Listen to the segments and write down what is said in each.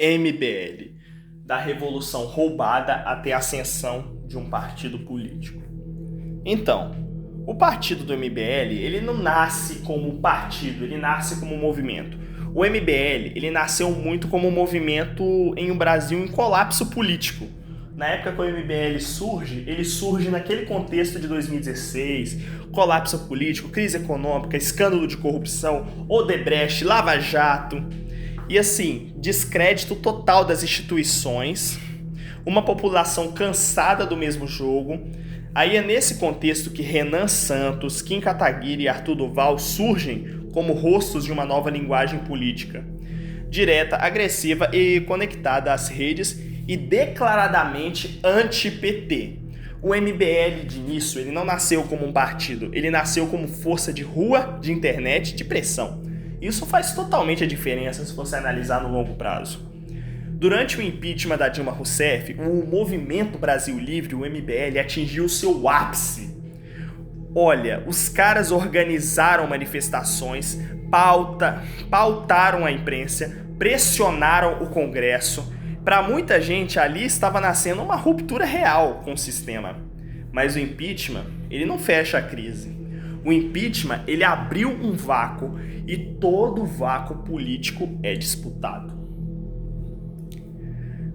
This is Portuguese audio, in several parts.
MBL, da revolução roubada até a ascensão de um partido político. Então, o partido do MBL, ele não nasce como um partido, ele nasce como um movimento. O MBL, ele nasceu muito como um movimento em um Brasil em colapso político. Na época que o MBL surge, ele surge naquele contexto de 2016, colapso político, crise econômica, escândalo de corrupção, Odebrecht, Lava Jato, e assim, descrédito total das instituições, uma população cansada do mesmo jogo. Aí é nesse contexto que Renan Santos, Kim Kataguiri e Arthur Duval surgem como rostos de uma nova linguagem política, direta, agressiva e conectada às redes e declaradamente anti-PT. O MBL de início, ele não nasceu como um partido, ele nasceu como força de rua, de internet, de pressão. Isso faz totalmente a diferença se você analisar no longo prazo. Durante o impeachment da Dilma Rousseff, o Movimento Brasil Livre, o MBL, atingiu seu ápice. Olha, os caras organizaram manifestações, pautaram a imprensa, pressionaram o Congresso. Para muita gente ali estava nascendo uma ruptura real com o sistema. Mas o impeachment, ele não fecha a crise. O impeachment, ele abriu um vácuo e todo vácuo político é disputado.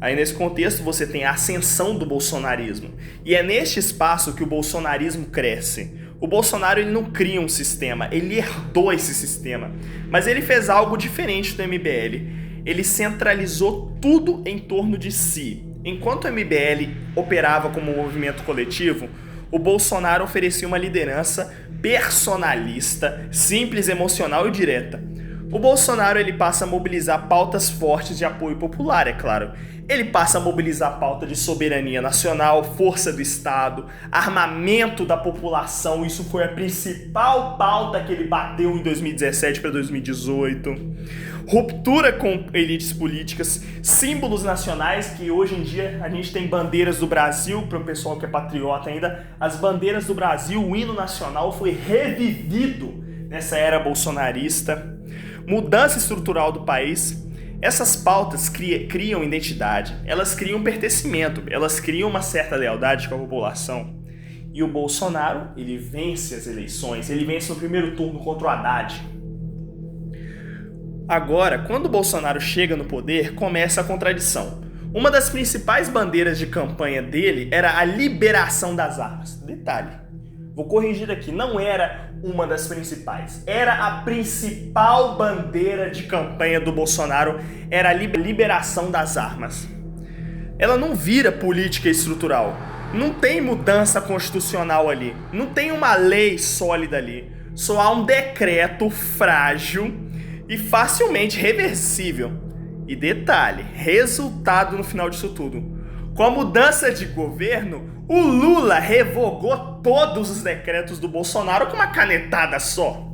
Aí nesse contexto você tem a ascensão do bolsonarismo. E é neste espaço que o bolsonarismo cresce. O Bolsonaro, ele não cria um sistema, ele herdou esse sistema. Mas ele fez algo diferente do MBL. Ele centralizou tudo em torno de si. Enquanto o MBL operava como um movimento coletivo, o Bolsonaro oferecia uma liderança personalista, simples, emocional e direta. O Bolsonaro, ele passa a mobilizar pautas fortes de apoio popular, é claro. Ele passa a mobilizar a pauta de soberania nacional, força do Estado, armamento da população. Isso foi a principal pauta que ele bateu em 2017 para 2018. Ruptura com elites políticas, símbolos nacionais, que hoje em dia a gente tem bandeiras do Brasil, para o pessoal que é patriota ainda, as bandeiras do Brasil, o hino nacional foi revivido nessa era bolsonarista. Mudança estrutural do país. Essas pautas criam identidade, elas criam pertencimento, elas criam uma certa lealdade com a população. E o Bolsonaro, ele vence as eleições, ele vence no primeiro turno contra o Haddad. Agora, quando o Bolsonaro chega no poder, começa a contradição. Uma das principais bandeiras de campanha dele era a liberação das armas. Detalhe, vou corrigir aqui, não era uma das principais. Era a principal bandeira de campanha do Bolsonaro, era a liberação das armas. Ela não vira política estrutural. Não tem mudança constitucional ali. Não tem uma lei sólida ali. Só há um decreto frágil e facilmente reversível. E detalhe, resultado no final disso tudo. Com a mudança de governo, o Lula revogou todos os decretos do Bolsonaro com uma canetada só.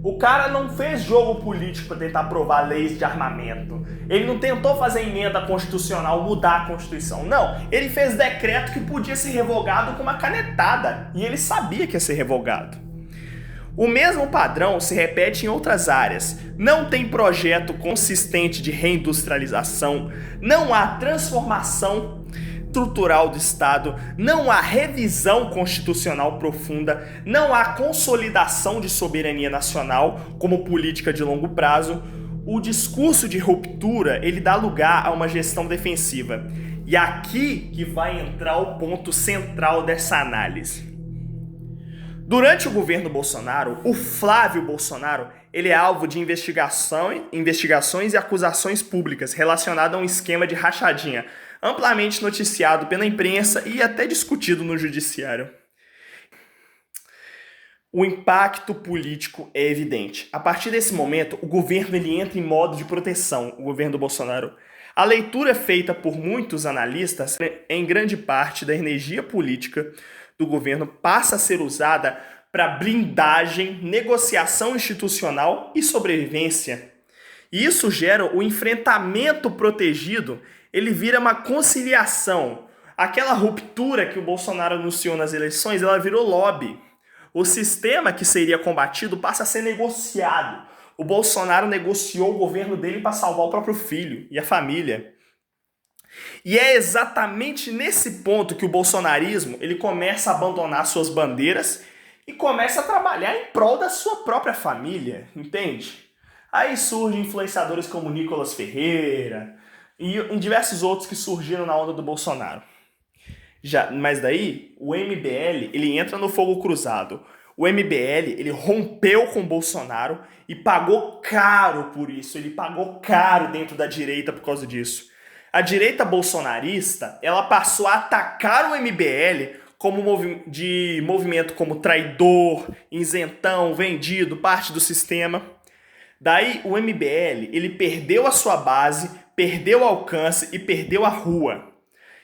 O cara não fez jogo político para tentar aprovar leis de armamento. Ele não tentou fazer emenda constitucional, mudar a Constituição. Não, ele fez decreto que podia ser revogado com uma canetada. E ele sabia que ia ser revogado. O mesmo padrão se repete em outras áreas. Não tem projeto consistente de reindustrialização, não há transformação estrutural do Estado, não há revisão constitucional profunda, não há consolidação de soberania nacional como política de longo prazo. O discurso de ruptura, ele dá lugar a uma gestão defensiva. E aqui que vai entrar o ponto central dessa análise. Durante o governo Bolsonaro, o Flávio Bolsonaro, ele é alvo de investigações e acusações públicas relacionadas a um esquema de rachadinha, amplamente noticiado pela imprensa e até discutido no judiciário. O impacto político é evidente. A partir desse momento, o governo ele entra em modo de proteção, o governo do Bolsonaro. A leitura feita por muitos analistas, em grande parte da energia política do governo, passa a ser usada para blindagem, negociação institucional e sobrevivência. E isso gera o enfrentamento protegido, ele vira uma conciliação. Aquela ruptura que o Bolsonaro anunciou nas eleições, ela virou lobby. O sistema que seria combatido passa a ser negociado. o Bolsonaro negociou o governo dele para salvar o próprio filho e a família. E é exatamente nesse ponto que o bolsonarismo ele começa a abandonar suas bandeiras e começa a trabalhar em prol da sua própria família, entende? Aí surgem influenciadores como Nicolas Ferreira e diversos outros que surgiram na onda do Bolsonaro. Mas daí, o MBL ele entra no fogo cruzado. O MBL ele rompeu com o Bolsonaro e pagou caro por isso. Ele pagou caro dentro da direita por causa disso. A direita bolsonarista ela passou a atacar o MBL como movimento como traidor, isentão, vendido, parte do sistema. Daí o MBL ele perdeu a sua base, perdeu o alcance e perdeu a rua.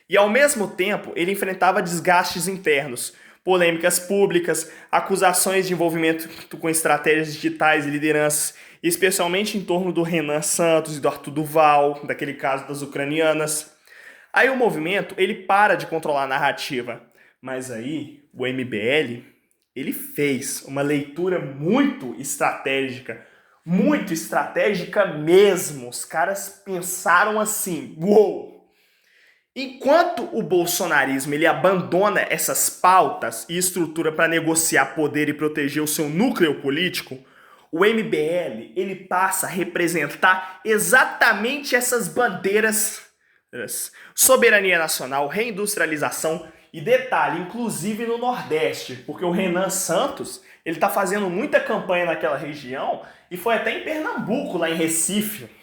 E ao mesmo tempo ele enfrentava desgastes internos, polêmicas públicas, acusações de envolvimento com estratégias digitais e lideranças, especialmente em torno do Renan Santos e do Arthur Duval, daquele caso das ucranianas. Aí o movimento ele para de controlar a narrativa, mas aí o MBL ele fez uma leitura muito estratégica mesmo. Os caras pensaram assim, uou! Enquanto o bolsonarismo ele abandona essas pautas e estrutura para negociar poder e proteger o seu núcleo político, o MBL ele passa a representar exatamente essas bandeiras: soberania nacional, reindustrialização e detalhe, inclusive no Nordeste, porque o Renan Santos ele está fazendo muita campanha naquela região e foi até em Pernambuco, lá em Recife.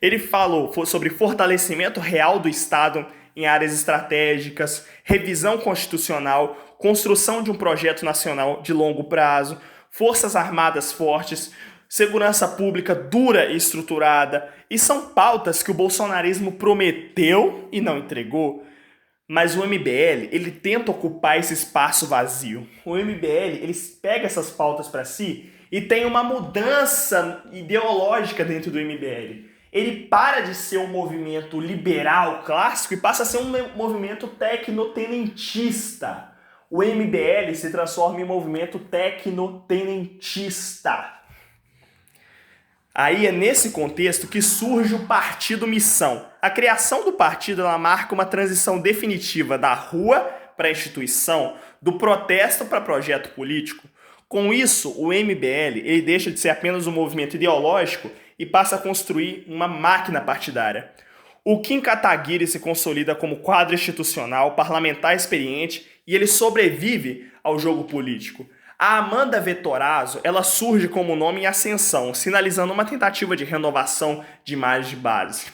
Ele falou sobre fortalecimento real do Estado em áreas estratégicas, revisão constitucional, construção de um projeto nacional de longo prazo, forças armadas fortes, segurança pública dura e estruturada. E são pautas que o bolsonarismo prometeu e não entregou. Mas o MBL, ele tenta ocupar esse espaço vazio. O MBL, ele pega essas pautas para si e tem uma mudança ideológica dentro do MBL. Ele para de ser um movimento liberal clássico e passa a ser um movimento tecnotenentista. O MBL se transforma em um movimento tecnotenentista. Aí é nesse contexto que surge o Partido Missão. A criação do partido ela marca uma transição definitiva da rua para a instituição, do protesto para projeto político. Com isso, o MBL ele deixa de ser apenas um movimento ideológico e passa a construir uma máquina partidária. O Kim Kataguiri se consolida como quadro institucional, parlamentar experiente e ele sobrevive ao jogo político. A Amanda Vettorazzo, ela surge como nome em ascensão, sinalizando uma tentativa de renovação de imagem de base.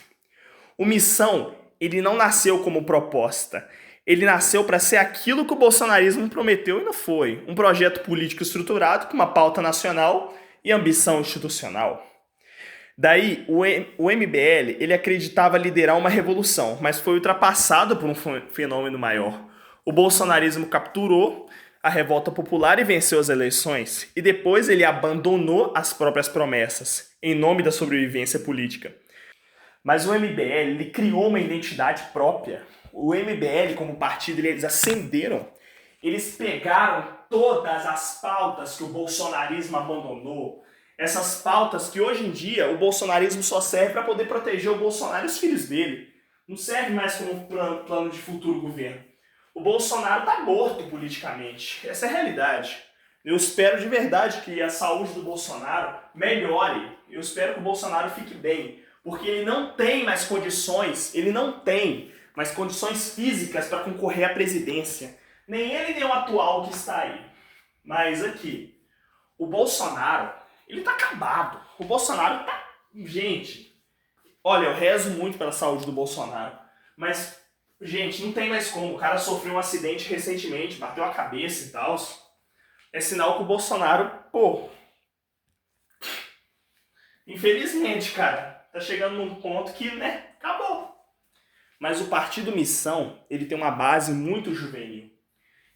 O Missão, ele não nasceu como proposta. Ele nasceu para ser aquilo que o bolsonarismo prometeu e não foi. Um projeto político estruturado com uma pauta nacional e ambição institucional. Daí, o MBL, ele acreditava liderar uma revolução, mas foi ultrapassado por um fenômeno maior. O bolsonarismo capturou a revolta popular e venceu as eleições, e depois ele abandonou as próprias promessas, em nome da sobrevivência política. Mas o MBL, ele criou uma identidade própria. O MBL, como partido, eles ascenderam. Eles pegaram todas as pautas que o bolsonarismo abandonou, essas pautas que hoje em dia o bolsonarismo só serve para poder proteger o Bolsonaro e os filhos dele. Não serve mais como um plano de futuro governo. O Bolsonaro está morto politicamente. Essa é a realidade. Eu espero de verdade que a saúde do Bolsonaro melhore. Eu espero que o Bolsonaro fique bem. Porque ele não tem mais condições, físicas para concorrer à presidência. Nem ele nem o atual que está aí. Mas aqui, o Bolsonaro, ele tá acabado. O Bolsonaro tá... Gente, olha, eu rezo muito pela saúde do Bolsonaro. Mas, gente, não tem mais como. O cara sofreu um acidente recentemente, bateu a cabeça e tal. É sinal que o Bolsonaro, infelizmente, cara, tá chegando num ponto que, acabou. Mas o Partido Missão, ele tem uma base muito juvenil.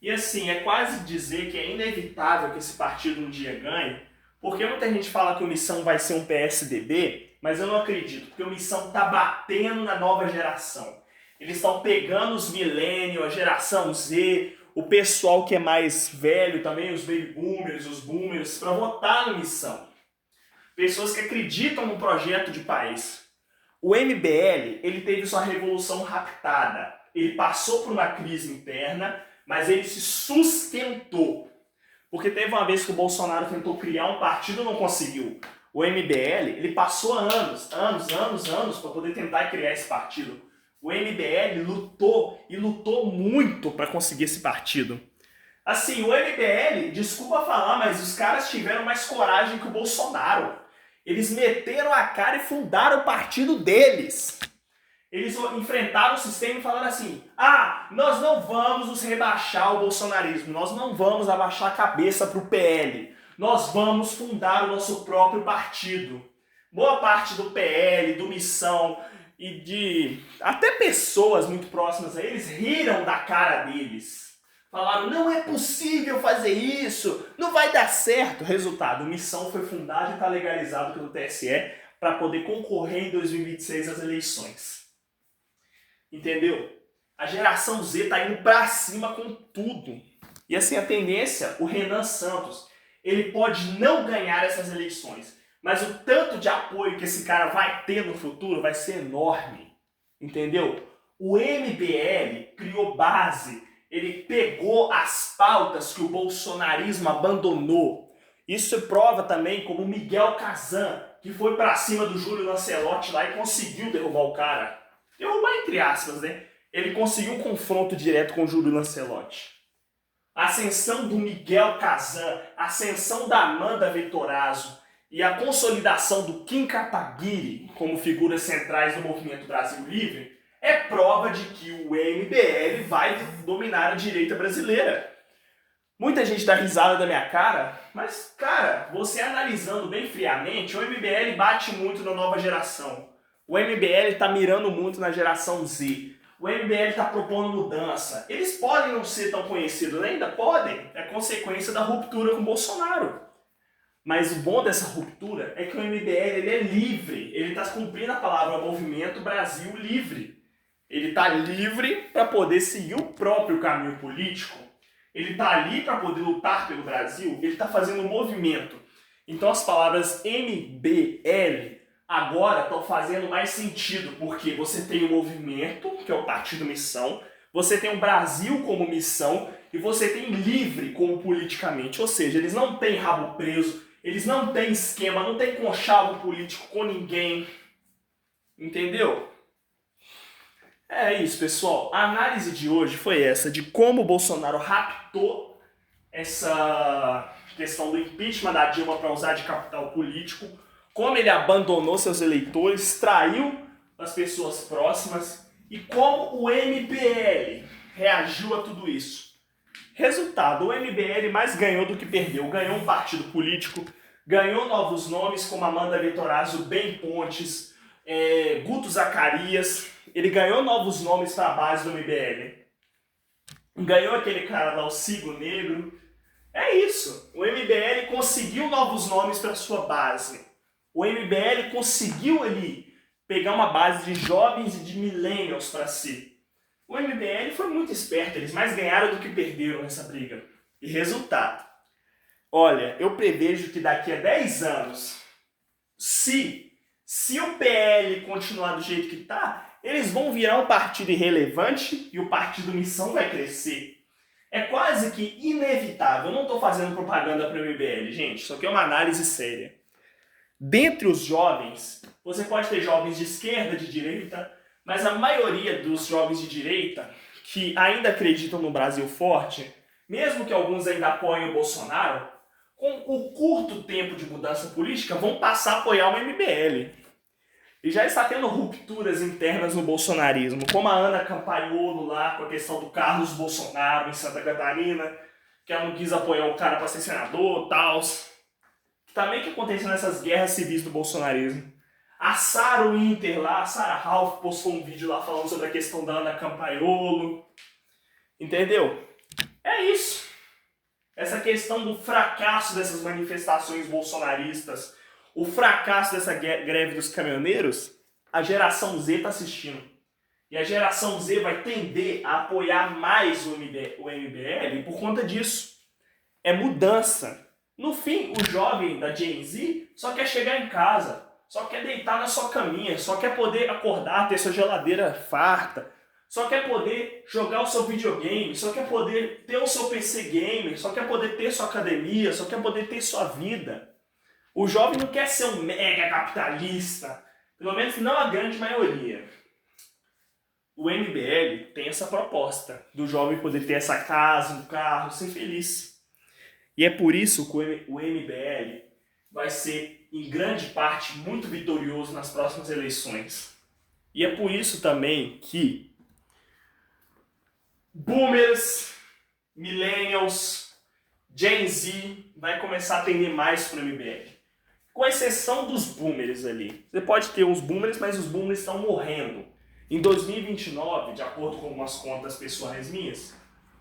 E assim, é quase dizer que é inevitável que esse partido um dia ganhe, porque muita gente fala que o Missão vai ser um PSDB, mas eu não acredito, porque o Missão tá batendo na nova geração. Eles estão pegando os millennials, a geração Z, o pessoal que é mais velho também, os baby boomers, os boomers, para votar no Missão. pessoas que acreditam no projeto de país. O MBL, ele teve sua revolução raptada. Ele passou por uma crise interna, mas ele se sustentou. Porque teve uma vez que o Bolsonaro tentou criar um partido e não conseguiu. O MBL, ele passou anos para poder tentar criar esse partido. O MBL lutou e lutou muito para conseguir esse partido. Assim, o MBL, desculpa falar, mas os caras tiveram mais coragem que o Bolsonaro. Eles meteram a cara e fundaram o partido deles. Eles enfrentaram o sistema e falaram assim: nós não vamos nos rebaixar ao bolsonarismo, nós não vamos abaixar a cabeça para o PL, nós vamos fundar o nosso próprio partido. Boa parte do PL, do Missão e de até pessoas muito próximas a eles riram da cara deles. Falaram: não é possível fazer isso, não vai dar certo. Resultado, Missão foi fundado e está legalizado pelo TSE para poder concorrer em 2026 às eleições. Entendeu? A geração Z tá indo pra cima com tudo. E assim, a tendência, o Renan Santos, ele pode não ganhar essas eleições, mas o tanto de apoio que esse cara vai ter no futuro vai ser enorme. Entendeu? O MBL criou base, ele pegou as pautas que o bolsonarismo abandonou. Isso prova também como o Miguel Kazan, que foi pra cima do Júlio Lancelotti lá e conseguiu derrubar o cara. Derrubar entre aspas, né? Ele conseguiu um confronto direto com o Júlio Lancelotti. A ascensão do Miguel Kazan, a ascensão da Amanda Vettorazzo e a consolidação do Kim Kataguiri como figuras centrais do movimento Brasil Livre é prova de que o MBL vai dominar a direita brasileira. Muita gente dá risada da minha cara, mas, cara, você analisando bem friamente, o MBL bate muito na nova geração. O MBL está mirando muito na geração Z. O MBL está propondo mudança. Eles podem não ser tão conhecidos, ainda podem. É consequência da ruptura com o Bolsonaro. Mas o bom dessa ruptura é que o MBL ele é livre. Ele está cumprindo a palavra Movimento Brasil Livre. Ele está livre para poder seguir o próprio caminho político. Ele está ali para poder lutar pelo Brasil. Ele está fazendo um movimento. Então as palavras MBL agora estão fazendo mais sentido, porque você tem o movimento, que é o Partido Missão, você tem o Brasil como missão e você tem livre como politicamente. Ou seja, eles não têm rabo preso, eles não têm esquema, não tem conchavo político com ninguém. Entendeu? É isso, pessoal. A análise de hoje foi essa, de como o Bolsonaro raptou essa questão do impeachment da Dilma para usar de capital político, como ele abandonou seus eleitores, traiu as pessoas próximas e como o MBL reagiu a tudo isso. Resultado, o MBL mais ganhou do que perdeu. Ganhou um partido político, ganhou novos nomes como Amanda Vettorazzo, Ben Pontes, Guto Zacarias. Ele ganhou novos nomes para a base do MBL. Ganhou aquele cara lá, o Cigo Negro. É isso. O MBL conseguiu novos nomes para sua base. O MBL conseguiu ali pegar uma base de jovens e de millennials para si. O MBL foi muito esperto, eles mais ganharam do que perderam nessa briga. E resultado, olha, eu prevejo que daqui a 10 anos, se o PL continuar do jeito que está, eles vão virar um partido irrelevante e o Partido Missão vai crescer. É quase que inevitável. Eu não estou fazendo propaganda para o MBL, gente, isso aqui é uma análise séria. Dentre os jovens, você pode ter jovens de esquerda, de direita, mas a maioria dos jovens de direita, que ainda acreditam no Brasil forte, mesmo que alguns ainda apoiem o Bolsonaro, com o curto tempo de mudança política, vão passar a apoiar o MBL. E já está tendo rupturas internas no bolsonarismo, como a Ana Campaiolo lá, com a questão do Carlos Bolsonaro em Santa Catarina, que ela não quis apoiar o cara para ser senador e tal. Também que aconteceu nessas guerras civis do bolsonarismo. A Sarah Winter lá, a Sarah Ralph postou um vídeo lá falando sobre a questão da Ana Campaiolo. Entendeu? É isso. Essa questão do fracasso dessas manifestações bolsonaristas, o fracasso dessa greve dos caminhoneiros, a geração Z está assistindo. E a geração Z vai tender a apoiar mais o MBL por conta disso. É mudança. No fim, o jovem da Gen Z só quer chegar em casa, só quer deitar na sua caminha, só quer poder acordar, ter sua geladeira farta, só quer poder jogar o seu videogame, só quer poder ter o seu PC gamer, só quer poder ter sua academia, só quer poder ter sua vida. O jovem não quer ser um mega capitalista, pelo menos não a grande maioria. O MBL tem essa proposta do jovem poder ter essa casa, um carro, ser feliz. E é por isso que o MBL vai ser, em grande parte, muito vitorioso nas próximas eleições. E é por isso também que boomers, millennials, Gen Z vai começar a atender mais para o MBL. Com exceção dos boomers ali. Você pode ter uns boomers, mas os boomers estão morrendo. Em 2029, de acordo com umas contas pessoais minhas,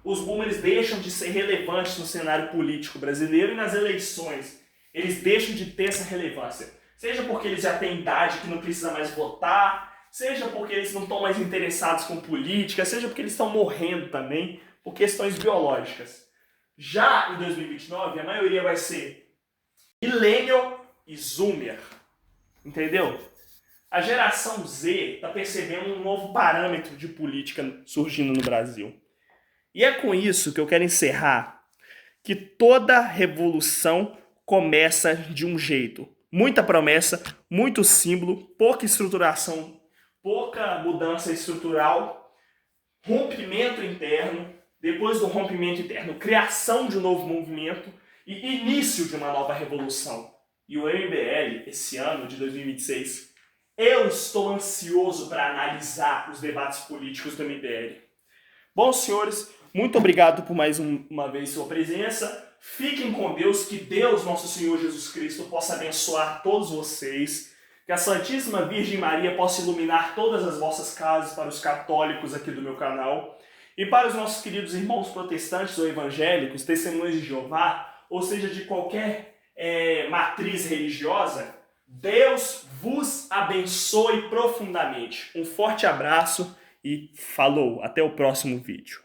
os boomers deixam de ser relevantes no cenário político brasileiro e nas eleições. Eles deixam de ter essa relevância. Seja porque eles já têm idade que não precisa mais votar, seja porque eles não estão mais interessados com política, seja porque eles estão morrendo também por questões biológicas. Já em 2029, a maioria vai ser millennial e zoomer. Entendeu? A geração Z está percebendo um novo parâmetro de política surgindo no Brasil. E é com isso que eu quero encerrar que toda revolução começa de um jeito. Muita promessa, muito símbolo, pouca estruturação, pouca mudança estrutural, rompimento interno, depois do rompimento interno, criação de um novo movimento e início de uma nova revolução. E o MBL, esse ano de 2026, eu estou ansioso para analisar os debates políticos do MBL. Bom, senhores, muito obrigado por mais uma vez sua presença. Fiquem com Deus, que Deus, nosso Senhor Jesus Cristo, possa abençoar todos vocês, que a Santíssima Virgem Maria possa iluminar todas as vossas casas para os católicos aqui do meu canal e para os nossos queridos irmãos protestantes ou evangélicos, testemunhas de Jeová, ou seja, de qualquer matriz religiosa. Deus vos abençoe profundamente. Um forte abraço e falou! Até o próximo vídeo.